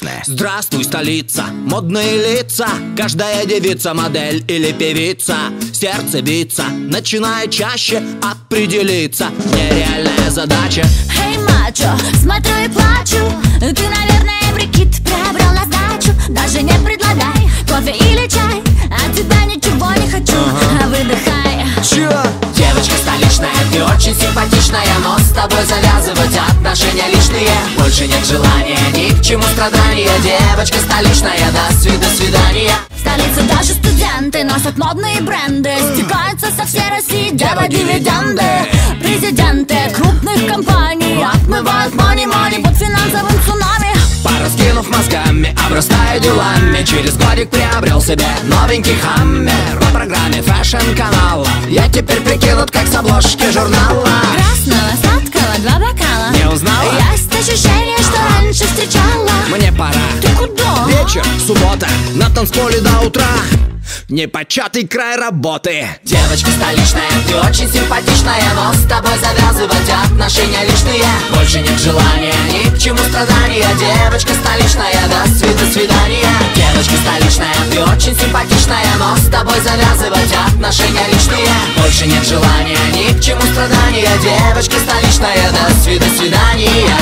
столичная. Здравствуй, столица, модные лица, каждая девица модель или певица. Сердце биться начинает чаще определиться. Нереальная задача. Эй, мачо, смотрю и плачу. Ты, наверное, прикид приобрел на сдачу. Даже не предлагай кофе или чай. От тебя ничего не хочу, выдыхай. Чё? Девочка столичная, ты очень симпатичная, но с тобой завязывать отношения лишние. Больше нет желания, ни к чему страдания. Девочка столичная, до свидания. В столице даже студенты носят модные бренды. Стекаются со всей России делать дивиденды. Президенты крупных компаний отмывают money под финансовым цунами. Пораскинув мозгами, обрастая делами, через годик приобрел себе новенький хаммер. По программе фэшн-канала я теперь прикинут, как с обложки журнала. Красного, сладкого, 2 бокала. Не узнала? Есть ощущение, что раньше встречала. Мне пора. Ты куда? Вечер, суббота, на танцполе до утра. Непочатый край работы. Девочка столичная, ты очень симпатичная, но с тобой завязывать отношения лишние. Больше нет желания, ни к чему страдания. Девочка столичная, до свидания. Девочка столичная, ты очень симпатичная, но с тобой завязывать отношения лишние. Больше нет желания, ни к чему страдания. Девочка столичная, до свидания.